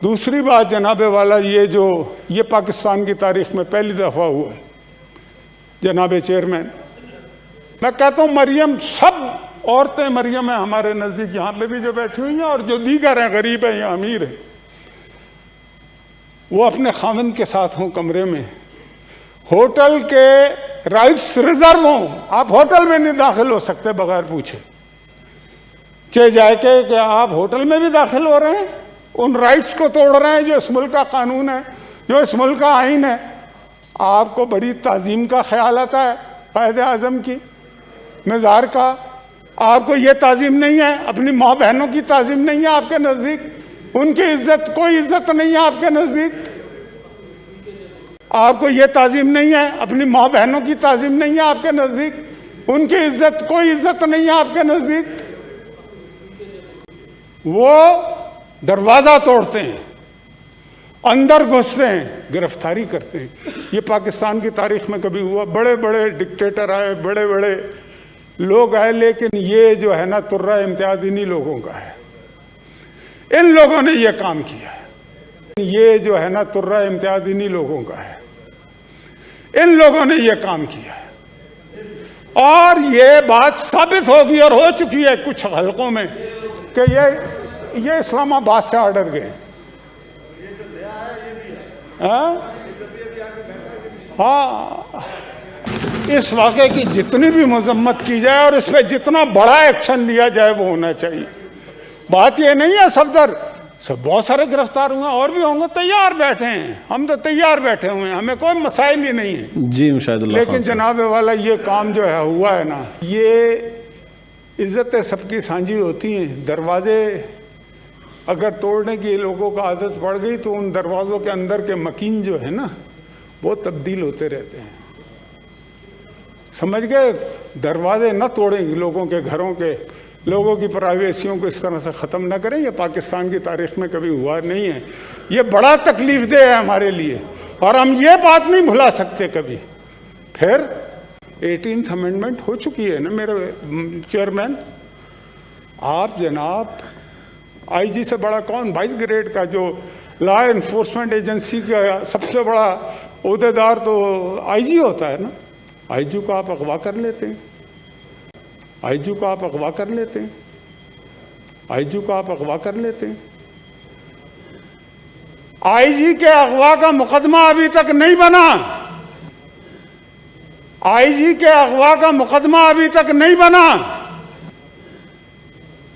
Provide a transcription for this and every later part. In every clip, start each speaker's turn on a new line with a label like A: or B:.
A: दूसरी बात जनाबे वाला, ये पाकिस्तान की तारीख में पहली दफ़ा हुआ है जनाबे चेयरमैन, मैं कहता हूँ मरियम, सब औरतें मरियम है हमारे नज़दीक, यहाँ पे भी जो बैठी हुई हैं और जो दीगर हैं, गरीब हैं या अमीर हैं, वो अपने खाविंद के साथ हों कमरे में, होटल के राइट्स रिजर्व हों। आप होटल में नहीं दाखिल हो सकते बगैर पूछे, चाहे जाके कि आप होटल में भी दाखिल हो रहे हैं, उन राइट्स को तोड़ रहे हैं जो इस मुल्क का कानून है, जो इस मुल्क का आइन है। आपको बड़ी ताज़ीम का ख्याल आता है कायदे आज़म की, मज़ार का, आपको ये ताज़ीम नहीं है, अपनी माँ बहनों की ताज़ीम नहीं है आपके नज़दीक, उनकी इज्जत, कोई इज्जत नहीं है आपके नज़दीक, आपको ये ताज़ीम नहीं है, अपनी माँ बहनों की ताज़ीम नहीं है आपके नज़दीक, उनकी इज्जत, कोई इज्जत नहीं है आपके नज़दीक। वो दरवाज़ा तोड़ते हैं, अंदर घुसते हैं, गिरफ्तारी करते हैं। ये पाकिस्तान की तारीख में कभी हुआ? बड़े बड़े डिक्टेटर आए, बड़े बड़े लोग आए, लेकिन ये जो है ना तुर्रा इम्तियाज इन्हीं लोगों का है। इन लोगों ने ये काम किया है, ये जो है ना तुर्रा इम्तियाज इन्हीं लोगों का है। इन लोगों ने ये काम किया है और ये बात साबित होगी और हो चुकी है कुछ हलकों में कि ये इस्लामाबाद से ऑर्डर गए। हाँ, इस वाक़े की जितनी भी मजम्मत की जाए और इस पर जितना बड़ा एक्शन लिया जाए वो होना चाहिए। बात ये नहीं है सफदर सब बहुत सारे गिरफ्तार हुए, और भी होंगे, तैयार बैठे हैं, हम तो तैयार बैठे हुए हैं, हमें कोई मसाइल ही नहीं है
B: जी मुशाहिदुल्लाह।
A: लेकिन जनाबे वाला ये काम जो है हुआ है ना, ये इज्जतें सबकी साझी होती हैं। दरवाजे अगर तोड़ने की लोगों को आदत पड़ गई तो उन दरवाज़ों के अंदर के मकीन जो है ना वो तब्दील होते रहते हैं, समझ गए? दरवाजे न तोड़ेंगे लोगों के घरों के, लोगों की प्राइवेसियों को इस तरह से ख़त्म ना करें। ये पाकिस्तान की तारीख में कभी हुआ नहीं है, ये बड़ा तकलीफ दे है हमारे लिए और हम ये बात नहीं भुला सकते कभी। फिर 18th अमेंडमेंट हो चुकी है ना मेरे चेयरमैन, आप जनाब आईजी से बड़ा कौन, 22 ग्रेड का जो लॉ इन्फोर्समेंट एजेंसी का सबसे बड़ा ओहदेदार तो आईजी होता है ना, आईजी को आप अगवा कर लेते हैं, आईजी को आप अगवा कर लेते हैं, आईजी को आप अगवा कर लेते हैं। आईजी के अगवा का मुकदमा अभी तक नहीं बना, आईजी के अगवा का मुकदमा अभी तक नहीं बना,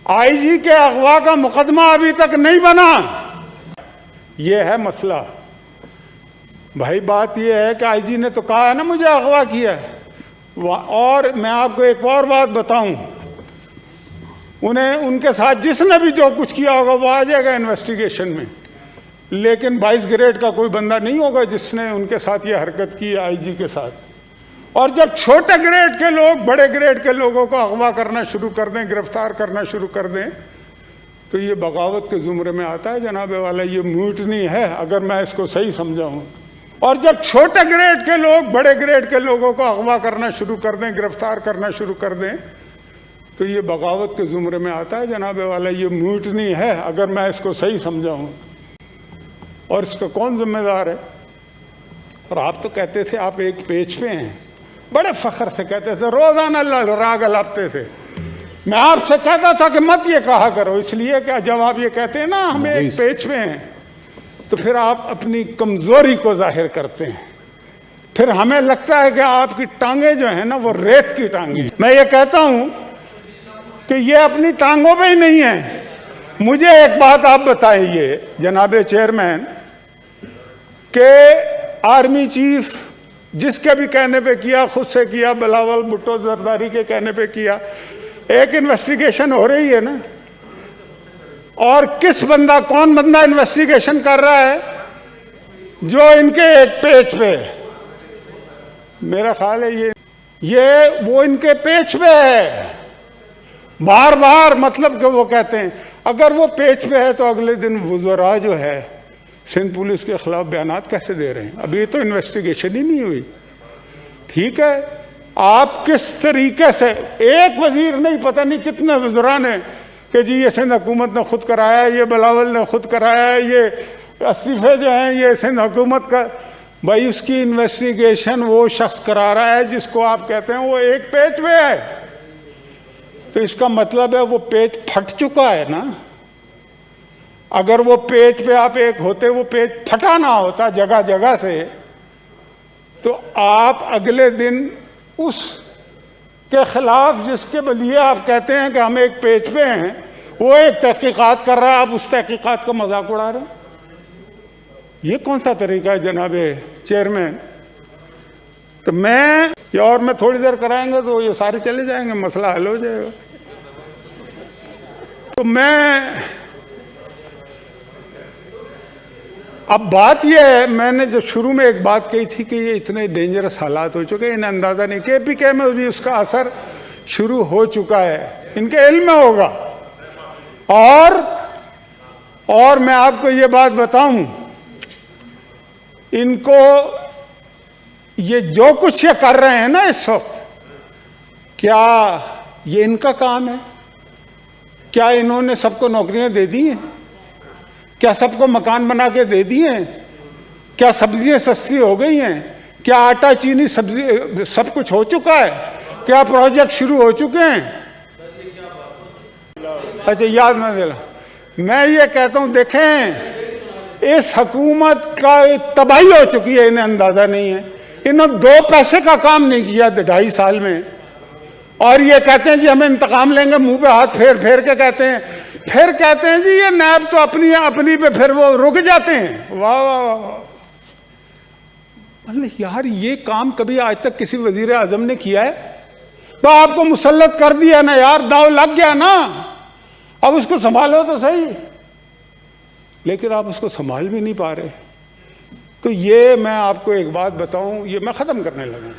A: आईजी के अगवा का मुकदमा अभी तक नहीं बना। ये है मसला भाई। बात ये है कि आईजी ने तो कहा है ना मुझे अगवा किया है, और मैं आपको एक और बात बताऊं, उन्हें उनके साथ जिसने भी जो कुछ किया होगा वो आ जाएगा इन्वेस्टिगेशन में, लेकिन 22 ग्रेड का कोई बंदा नहीं होगा जिसने उनके साथ ये हरकत की आईजी के साथ। और जब छोटे ग्रेड के लोग बड़े ग्रेड के लोगों को अगवा करना शुरू कर दें, गिरफ्तार करना शुरू कर दें, तो ये बगावत के ज़ुमरे में आता है जनाबे वाला, ये म्यूटनी है अगर मैं इसको सही समझा हूँ। और जब छोटे ग्रेड के लोग बड़े ग्रेड के लोगों को अगवा करना शुरू कर दें, गिरफ्तार करना शुरू कर दें, तो ये बगावत के ज़ुमरे में आता है जनाबे वाला, ये म्यूटनी है अगर मैं इसको सही समझा हूँ। और इसका कौन जिम्मेदार है? और आप तो कहते थे आप एक पेज पे हैं, बड़े फख्र से कहते थे, रोज़ाना राग अलापते थे। मैं आपसे कहता था कि मत ये कहा करो, इसलिए कि जब आप ये कहते हैं ना हम एक पेज पे हैं, तो फिर आप अपनी कमज़ोरी को जाहिर करते हैं, फिर हमें लगता है कि आपकी टांगे जो है ना वो रेत की टांगे। मैं ये कहता हूँ कि ये अपनी टांगों पे ही नहीं है। मुझे एक बात आप बताइए जनाबे चेयरमैन, कि आर्मी चीफ जिसके भी कहने पे किया, खुद से किया, बिलावल भुट्टो जरदारी के कहने पे किया, एक इन्वेस्टिगेशन हो रही है ना, और किस बंदा, कौन बंदा इन्वेस्टिगेशन कर रहा है? जो इनके एक पेज पे, मेरा ख्याल है ये वो इनके पेज पे है बार बार, मतलब कि वो कहते हैं अगर वो पेज पे है तो अगले दिन वज़रा जो है सिंध पुलिस के खिलाफ बयानात कैसे दे रहे हैं? अभी तो इन्वेस्टिगेशन ही नहीं हुई। ठीक है, आप किस तरीके से, एक वजीर नहीं पता नहीं कितने वज़रा ने कि जी ये सिंध हुकूमत ने खुद कराया, ये बिलावल ने खुद कराया, ये इस्तीफे जो हैं ये सिंध हुकूमत का, भाई उसकी इन्वेस्टिगेशन वो शख्स करा रहा है जिसको आप कहते हैं वो एक पेज पे है, तो इसका मतलब है वो पेज फट चुका है ना। अगर वो पेज पे आप एक होते, वो पेज फटा ना होता जगह जगह से, तो आप अगले दिन उस के खिलाफ जिसके लिए आप कहते हैं कि हम एक पेज पे हैं, वो एक तहकीकात कर रहा है, आप उस तहकीकात का मजाक उड़ा रहे हैं। ये कौन सा तरीका है जनाब चेयरमैन? तो मैं और मैं थोड़ी देर कराएंगे तो ये सारे चले जाएंगे, मसला हल हो जाएगा। तो मैं अब बात यह है, मैंने जो शुरू में एक बात कही थी कि ये इतने डेंजरस हालात हो चुके हैं, इन्हें अंदाज़ा नहीं, KPK में भी उसका असर शुरू हो चुका है, इनके इल्म में होगा। और मैं आपको ये बात बताऊं, इनको ये जो कुछ ये कर रहे हैं ना इस वक्त, क्या ये इनका काम है? क्या इन्होंने सबको नौकरियां दे दी हैं? क्या सबको मकान बना के दे दिए हैं? क्या सब्जियां सस्ती हो गई हैं? क्या आटा चीनी सब्जी सब कुछ हो चुका है? क्या प्रोजेक्ट शुरू हो चुके हैं? अच्छा, याद ना दिला। मैं ये कहता हूं, देखें इस हुकूमत का तबाही हो चुकी है, इन्हें अंदाजा नहीं है। इन्होंने 2 पैसे का काम नहीं किया 2.5 साल में, और ये कहते हैं जी हमें इंतकाम लेंगे, मुंह पे हाथ फेर फेर के कहते हैं, फिर कहते हैं जी ये नैब तो अपनी पे फिर वो रुक जाते हैं। वाह वाह वाह, मतलब यार ये काम कभी आज तक किसी वजीर आजम ने किया है? तो आपको मुसल्लत कर दिया ना यार, दाव लग गया ना, अब उसको संभालो तो सही, लेकिन आप उसको संभाल भी नहीं पा रहे। तो ये मैं आपको एक बात बताऊं, ये मैं ख़त्म करने लगा।